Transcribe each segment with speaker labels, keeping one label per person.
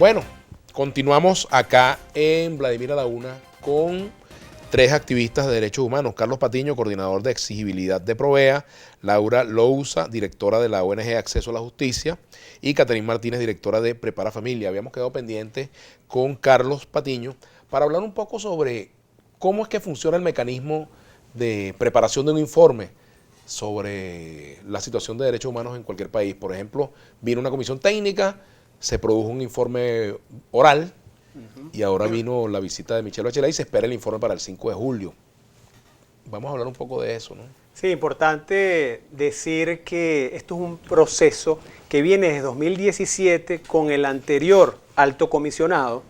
Speaker 1: Bueno, continuamos acá en Vladimir a la Una con tres activistas de derechos humanos: Carlos Patiño, coordinador de exigibilidad de Provea; Laura Louza, directora de la ONG Acceso a la Justicia; y Catherine Martínez, directora de Prepara Familia. Habíamos quedado pendientes con Carlos Patiño para hablar un poco sobre cómo es que funciona el mecanismo de preparación de un informe sobre la situación de derechos humanos en cualquier país. Por ejemplo, vino una comisión técnica, se produjo un informe oral, y ahora vino la visita de Michelle Bachelet y se espera el informe para el 5 de julio. Vamos a hablar un poco de eso, ¿no?
Speaker 2: Sí, importante decir que esto es un proceso que viene desde 2017 con el anterior alto comisionado,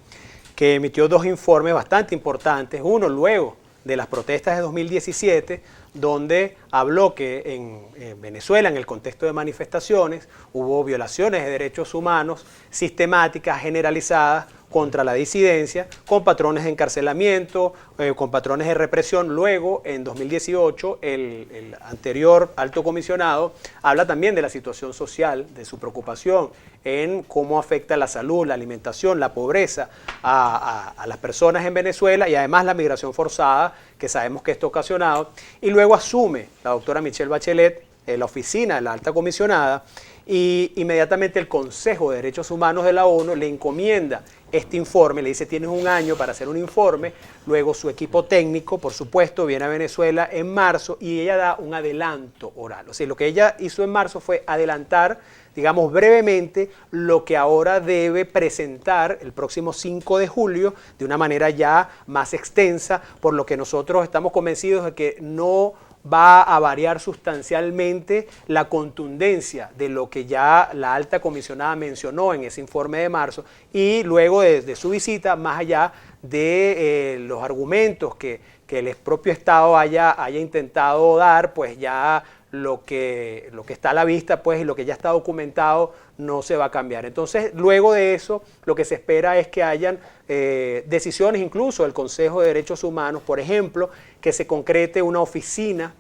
Speaker 2: que emitió dos informes bastante importantes. Uno luego de las protestas de 2017, donde habló que en Venezuela, en el contexto de manifestaciones, hubo violaciones de derechos humanos sistemáticas, generalizadas, contra la disidencia, con patrones de encarcelamiento, con patrones de represión. Luego, en 2018, el anterior alto comisionado habla también de la situación social, de su preocupación en cómo afecta la salud, la alimentación, la pobreza a las personas en Venezuela, y además la migración forzada, que sabemos que esto ha ocasionado. Y luego asume la doctora Michelle Bachelet la oficina de la alta comisionada, y inmediatamente el Consejo de Derechos Humanos de la ONU le encomienda este informe, le dice: tienes un año para hacer un informe. Luego su equipo técnico, por supuesto, viene a Venezuela en marzo y ella da un adelanto oral. O sea, lo que ella hizo en marzo fue adelantar, digamos brevemente, lo que ahora debe presentar el próximo 5 de julio de una manera ya más extensa, por lo que nosotros estamos convencidos de que no va a variar sustancialmente la contundencia de lo que ya la alta comisionada mencionó en ese informe de marzo, y luego de su visita, más allá de los argumentos que el propio Estado haya intentado dar, pues ya lo que está a la vista, pues, y lo que ya está documentado no se va a cambiar. Entonces, luego de eso, lo que se espera es que hayan decisiones incluso del Consejo de Derechos Humanos, por ejemplo, que se concrete una oficina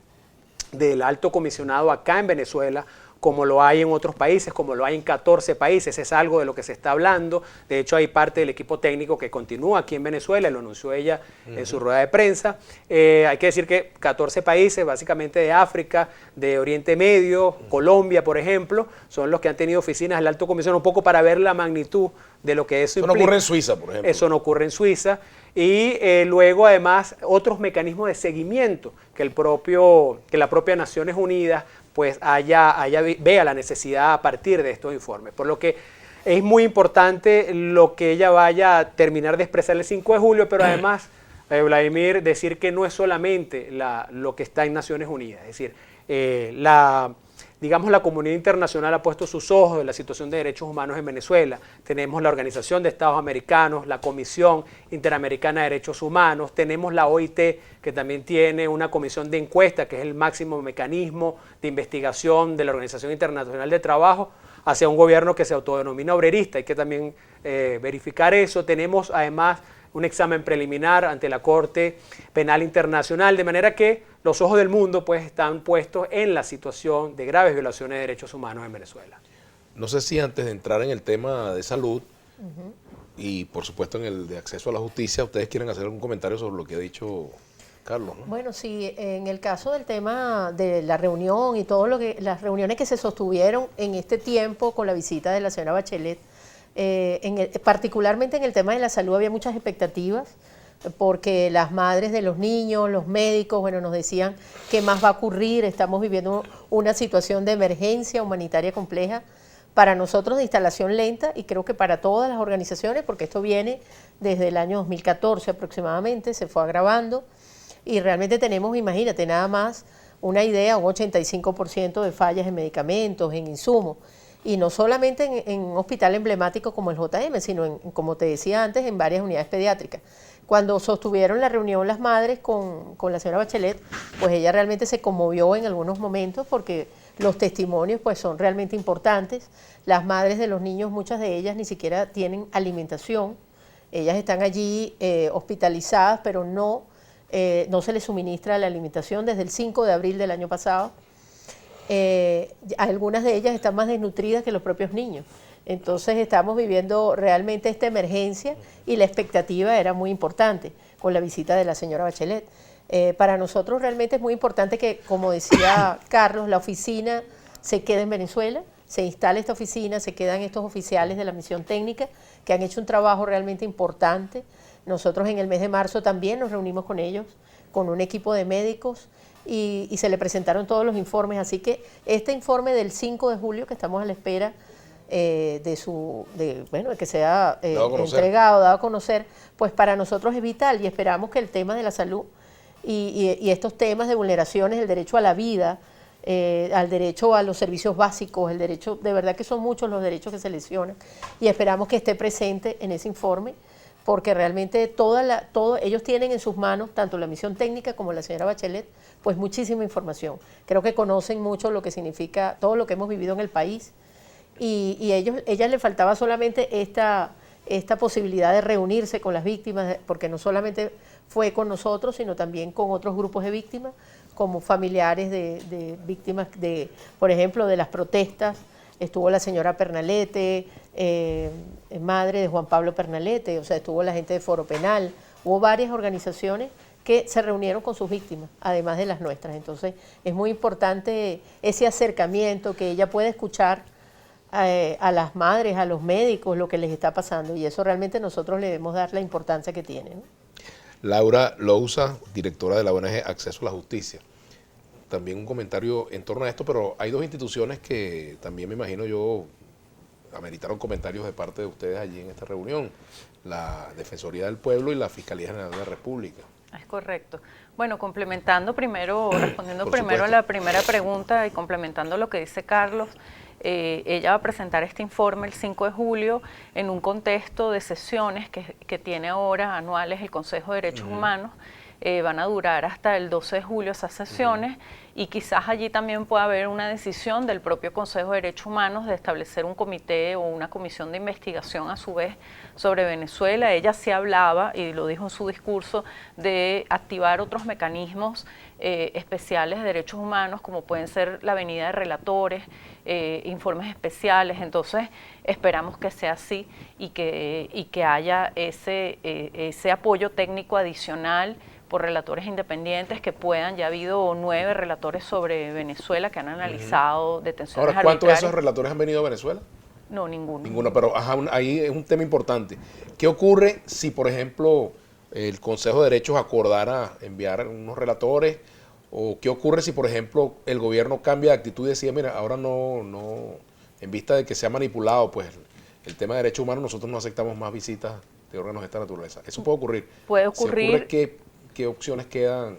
Speaker 2: del alto comisionado acá en Venezuela, como lo hay en otros países, como lo hay en 14 países. Es algo de lo que se está hablando. De hecho, hay parte del equipo técnico que continúa aquí en Venezuela, lo anunció ella en su rueda de prensa. Hay que decir que 14 países, básicamente de África, de Oriente Medio, Colombia, por ejemplo, son los que han tenido oficinas del alto comisionado, un poco para ver la magnitud de lo que eso implica.
Speaker 1: Eso no ocurre en Suiza, por ejemplo.
Speaker 2: Eso no ocurre en Suiza. Y luego, además, otros mecanismos de seguimiento que la propia Naciones Unidas pues vea la necesidad a partir de estos informes. Por lo que es muy importante lo que ella vaya a terminar de expresar el 5 de julio, pero además, Vladimir, decir que no es solamente lo que está en Naciones Unidas. Es decir, digamos, la comunidad internacional ha puesto sus ojos en la situación de derechos humanos en Venezuela. Tenemos la Organización de Estados Americanos, la Comisión Interamericana de Derechos Humanos, tenemos la OIT, que también tiene una comisión de encuesta, que es el máximo mecanismo de investigación de la Organización Internacional de Trabajo hacia un gobierno que se autodenomina obrerista. Hay que también verificar eso. Tenemos además un examen preliminar ante la Corte Penal Internacional, de manera que los ojos del mundo pues están puestos en la situación de graves violaciones de derechos humanos en Venezuela.
Speaker 1: No sé si antes de entrar en el tema de salud y por supuesto en el de acceso a la justicia, ustedes quieren hacer algún comentario sobre lo que ha dicho Carlos, ¿no?
Speaker 3: Bueno, sí, en el caso del tema de la reunión y todo las reuniones que se sostuvieron en este tiempo con la visita de la señora Bachelet, particularmente en el tema de la salud había muchas expectativas, porque las madres de los niños, los médicos, bueno, nos decían qué más va a ocurrir. Estamos viviendo una situación de emergencia humanitaria compleja, para nosotros de instalación lenta, y creo que para todas las organizaciones, porque esto viene desde el año 2014 aproximadamente, se fue agravando, y realmente tenemos, imagínate, nada más una idea, un 85% de fallas en medicamentos, en insumos. Y no solamente en un hospital emblemático como el JM, sino, como te decía antes, en varias unidades pediátricas. Cuando sostuvieron la reunión las madres con la señora Bachelet, pues ella realmente se conmovió en algunos momentos, porque los testimonios pues son realmente importantes. Las madres de los niños, muchas de ellas ni siquiera tienen alimentación. Ellas están allí hospitalizadas, pero no se les suministra la alimentación desde el 5 de abril del año pasado. Algunas de ellas están más desnutridas que los propios niños. Entonces estamos viviendo realmente esta emergencia y la expectativa era muy importante con la visita de la señora Bachelet. Para nosotros realmente es muy importante que, como decía Carlos, la oficina se quede en Venezuela, se instale esta oficina, se quedan estos oficiales de la misión técnica que han hecho un trabajo realmente importante. Nosotros en el mes de marzo también nos reunimos con ellos, con un equipo de médicos y se le presentaron todos los informes. Así que este informe del 5 de julio que estamos a la espera de que sea entregado, dado a conocer, pues para nosotros es vital y esperamos que el tema de la salud y estos temas de vulneraciones, el derecho a la vida, al derecho a los servicios básicos, el derecho, de verdad que son muchos los derechos que se lesionan y esperamos que esté presente en ese informe porque realmente ellos tienen en sus manos, tanto la misión técnica como la señora Bachelet, pues muchísima información. Creo que conocen mucho lo que significa todo lo que hemos vivido en el país y ellas les faltaba solamente esta posibilidad de reunirse con las víctimas, porque no solamente fue con nosotros, sino también con otros grupos de víctimas, como familiares de víctimas, por ejemplo, de las protestas. Estuvo la señora Pernalete, madre de Juan Pablo Pernalete, o sea, estuvo la gente de Foro Penal, hubo varias organizaciones que se reunieron con sus víctimas, además de las nuestras. Entonces, es muy importante ese acercamiento, que ella pueda escuchar a las madres, a los médicos, lo que les está pasando, y eso realmente nosotros le debemos dar la importancia que tiene, ¿no?
Speaker 1: Laura Lousa, directora de la ONG Acceso a la Justicia. También un comentario en torno a esto, pero hay dos instituciones que también me imagino yo ameritaron comentarios de parte de ustedes allí en esta reunión, la Defensoría del Pueblo y la Fiscalía General de la República.
Speaker 4: Es correcto. Bueno, respondiendo primero
Speaker 1: supuesto.
Speaker 4: a la primera pregunta y complementando lo que dice Carlos, ella va a presentar este informe el 5 de julio en un contexto de sesiones que tiene ahora anuales el Consejo de Derechos Humanos. Van a durar hasta el 12 de julio esas sesiones y quizás allí también pueda haber una decisión del propio Consejo de Derechos Humanos de establecer un comité o una comisión de investigación a su vez sobre Venezuela. Ella sí hablaba, y lo dijo en su discurso, de activar otros mecanismos especiales de derechos humanos, como pueden ser la venida de relatores, informes especiales. Entonces esperamos que sea así y que haya ese apoyo técnico adicional por relatores independientes que puedan. Ya ha habido 9 relatores sobre Venezuela que han analizado detenciones
Speaker 1: Ahora, ¿cuántos de
Speaker 4: arbitrarias.
Speaker 1: esos relatores han venido a Venezuela?
Speaker 4: No, ninguno.
Speaker 1: Ninguno, pero ahí es un tema importante. ¿Qué ocurre si, por ejemplo, el Consejo de Derechos acordara enviar unos relatores? ¿O qué ocurre si, por ejemplo, el gobierno cambia de actitud y decide, mira, ahora no, en vista de que se ha manipulado pues el tema de derechos humanos, nosotros no aceptamos más visitas de órganos de esta naturaleza? Eso puede ocurrir.
Speaker 4: Puede ocurrir.
Speaker 1: Si ocurre, ¿qué opciones quedan?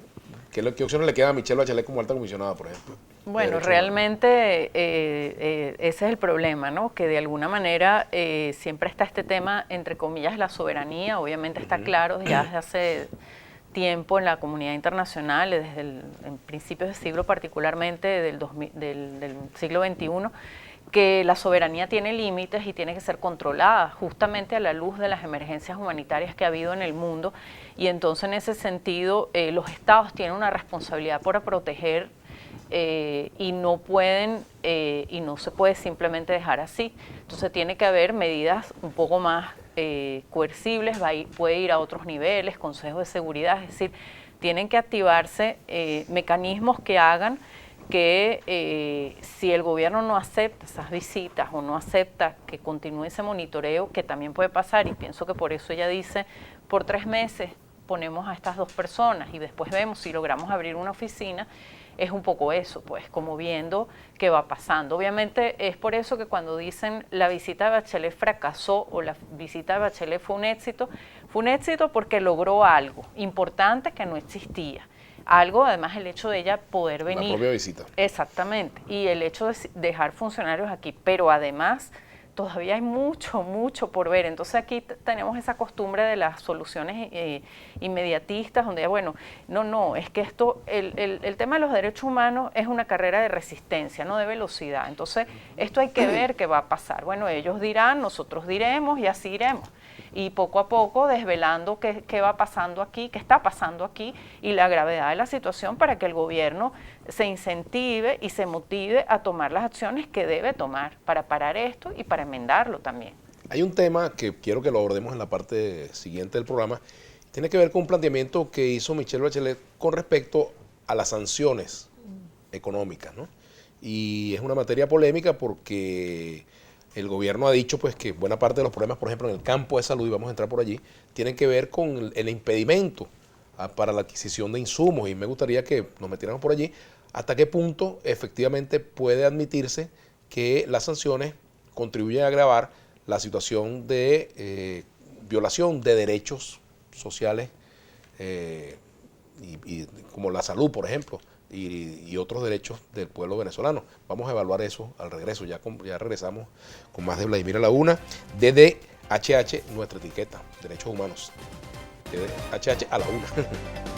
Speaker 1: ¿Qué opciones le quedan a Michelle Bachelet como alta comisionada, por ejemplo?
Speaker 4: Bueno, realmente ese es el problema, ¿no? Que de alguna manera siempre está este tema, entre comillas, la soberanía. Obviamente está claro ya desde hace tiempo en la comunidad internacional, desde en principios del siglo, particularmente del siglo XXI, que la soberanía tiene límites y tiene que ser controlada justamente a la luz de las emergencias humanitarias que ha habido en el mundo. Y entonces, en ese sentido, los estados tienen una responsabilidad para proteger y no se puede simplemente dejar así. Entonces tiene que haber medidas un poco más coercibles, puede ir a otros niveles, consejos de seguridad, es decir, tienen que activarse mecanismos que hagan que si el gobierno no acepta esas visitas o no acepta que continúe ese monitoreo, que también puede pasar, y pienso que por eso ella dice, por 3 meses ponemos a estas 2 personas y después vemos si logramos abrir una oficina. Es un poco eso, pues, como viendo qué va pasando. Obviamente es por eso que cuando dicen la visita de Bachelet fracasó o la visita de Bachelet fue un éxito porque logró algo importante que no existía. Algo, además, el hecho de ella poder venir.
Speaker 1: La propia visita.
Speaker 4: Exactamente. Y el hecho de dejar funcionarios aquí, pero además todavía hay mucho por ver. Entonces aquí tenemos esa costumbre de las soluciones inmediatistas, donde, bueno, no, es que esto, el tema de los derechos humanos es una carrera de resistencia, no de velocidad. Entonces esto hay que ver qué va a pasar. Bueno, ellos dirán, nosotros diremos y así iremos. y poco a poco desvelando qué va pasando aquí, qué está pasando aquí y la gravedad de la situación para que el gobierno se incentive y se motive a tomar las acciones que debe tomar para parar esto y para enmendarlo también.
Speaker 1: Hay un tema que quiero que lo abordemos en la parte siguiente del programa. Tiene que ver con un planteamiento que hizo Michelle Bachelet con respecto a las sanciones económicas, ¿no? Y es una materia polémica porque el gobierno ha dicho pues que buena parte de los problemas, por ejemplo, en el campo de salud, y vamos a entrar por allí, tienen que ver con el impedimento para la adquisición de insumos. Y me gustaría que nos metiéramos por allí hasta qué punto efectivamente puede admitirse que las sanciones contribuyen a agravar la situación de violación de derechos sociales y como la salud, por ejemplo, y otros derechos del pueblo venezolano. Vamos a evaluar eso al regreso. Ya regresamos con más de Vladimir a la Una, desde HH, nuestra etiqueta, Derechos Humanos. Desde HH a la Una.